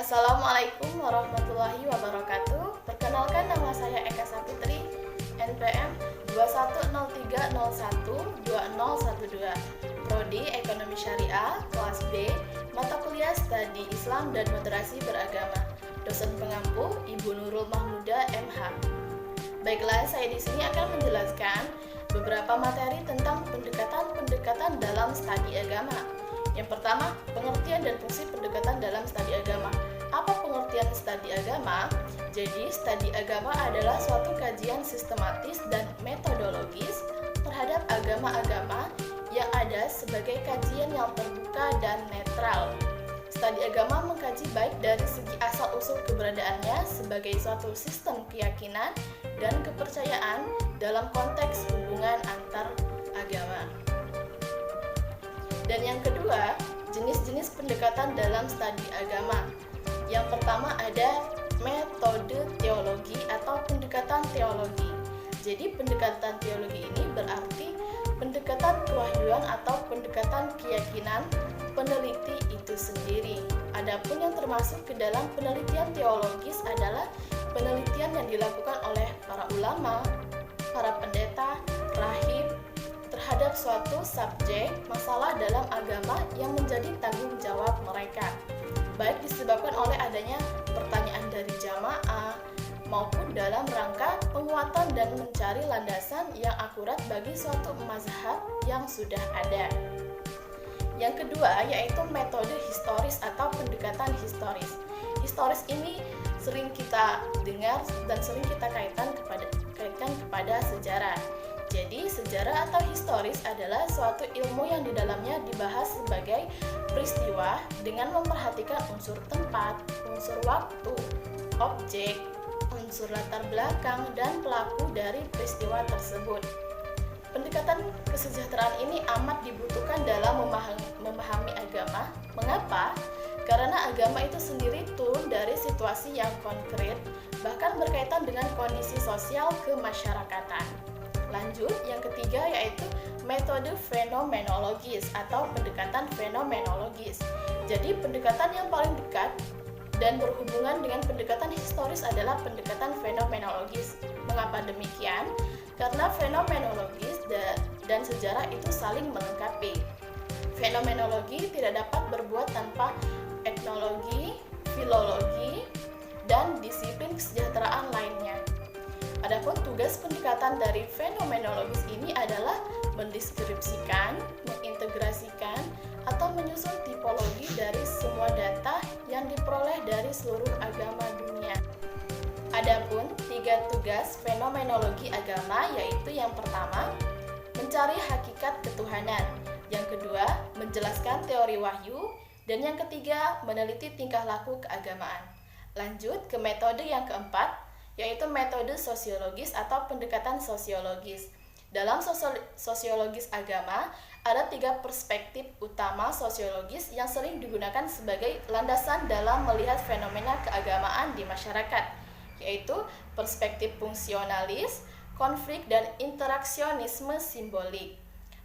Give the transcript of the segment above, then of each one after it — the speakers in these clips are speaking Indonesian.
Assalamualaikum warahmatullahi wabarakatuh. Perkenalkan, nama saya Eka Sapitri, NPM 2103012012, Prodi Ekonomi Syariah, kelas B, mata kuliah Studi Islam dan Moderasi Beragama. Dosen pengampu Ibu Nurul Mahmuda, MH. Baiklah, saya di sini akan menjelaskan beberapa materi tentang pendekatan dalam studi agama. Yang pertama, pengertian dan fungsi pendekatan dalam studi agama. Apa pengertian studi agama? Jadi, studi agama adalah suatu kajian sistematis dan metodologis terhadap agama-agama yang ada sebagai kajian yang terbuka dan netral. Studi agama mengkaji baik dari segi asal-usul keberadaannya sebagai suatu sistem keyakinan dan kepercayaan dalam konteks hubungan antar agama. Dan yang kedua, jenis-jenis pendekatan dalam studi agama. Yang pertama ada metode teologi atau pendekatan teologi. Jadi pendekatan teologi ini berarti pendekatan kewahyuan atau pendekatan keyakinan peneliti itu sendiri. Adapun yang termasuk ke dalam penelitian teologis adalah penelitian yang dilakukan oleh para ulama, para pendeta, rahib, terhadap suatu subjek masalah dalam agama yang menjadi tanggung jawab mereka, baik disebabkan oleh adanya pertanyaan dari jamaah maupun dalam rangka penguatan dan mencari landasan yang akurat bagi suatu mazhab yang sudah ada. Yang kedua yaitu metode historis atau pendekatan historis. Historis ini sering kita dengar dan sering kita kaitkan kepada sejarah. Jadi, sejarah atau historis adalah suatu ilmu yang di dalamnya dibahas sebagai peristiwa dengan memperhatikan unsur tempat, unsur waktu, objek, unsur latar belakang, dan pelaku dari peristiwa tersebut. Pendekatan kesejahteraan ini amat dibutuhkan dalam memahami agama. Mengapa? Karena agama itu sendiri turun dari situasi yang konkret, bahkan berkaitan dengan kondisi sosial kemasyarakatan. Lanjut, yang ketiga yaitu metode fenomenologis atau pendekatan fenomenologis. Jadi pendekatan yang paling dekat dan berhubungan dengan pendekatan historis adalah pendekatan fenomenologis. Mengapa demikian? Karena fenomenologis dan sejarah itu saling melengkapi. Fenomenologi tidak dapat berbuat tanpa etnologi, filologi, dan disiplin kesejahteraan lainnya. Adapun tugas pendekatan dari fenomenologis ini adalah mendeskripsikan, mengintegrasikan, atau menyusun tipologi dari semua data yang diperoleh dari seluruh agama dunia. Adapun tiga tugas fenomenologi agama yaitu yang pertama, mencari hakikat ketuhanan, yang kedua, menjelaskan teori wahyu, dan yang ketiga, meneliti tingkah laku keagamaan. Lanjut ke metode yang keempat, yaitu metode sosiologis atau pendekatan sosiologis. Dalam sosiologis agama, ada tiga perspektif utama sosiologis yang sering digunakan sebagai landasan dalam melihat fenomena keagamaan di masyarakat, yaitu perspektif fungsionalis, konflik, dan interaksionisme simbolik.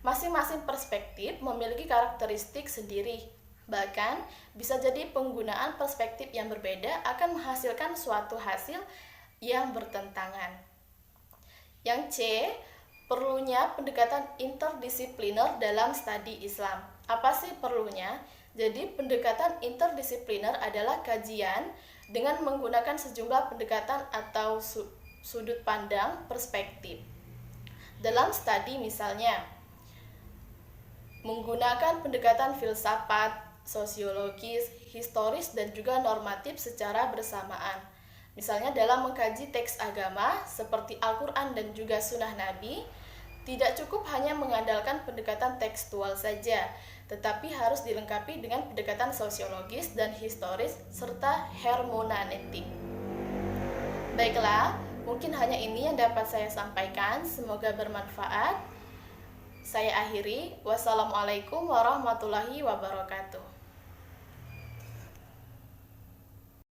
Masing-masing perspektif memiliki karakteristik sendiri. Bahkan, bisa jadi penggunaan perspektif yang berbeda akan menghasilkan suatu hasil yang bertentangan. Yang C, perlunya pendekatan interdisipliner dalam studi Islam. Apa sih perlunya? Jadi pendekatan interdisipliner adalah kajian dengan menggunakan sejumlah pendekatan atau sudut pandang perspektif. Dalam studi misalnya, menggunakan pendekatan filsafat, sosiologis, historis, dan juga normatif secara bersamaan. Misalnya dalam mengkaji teks agama seperti Al-Quran dan juga Sunnah Nabi, tidak cukup hanya mengandalkan pendekatan tekstual saja, tetapi harus dilengkapi dengan pendekatan sosiologis dan historis serta hermeneutik. Baiklah, mungkin hanya ini yang dapat saya sampaikan, semoga bermanfaat. Saya akhiri, wassalamualaikum warahmatullahi wabarakatuh.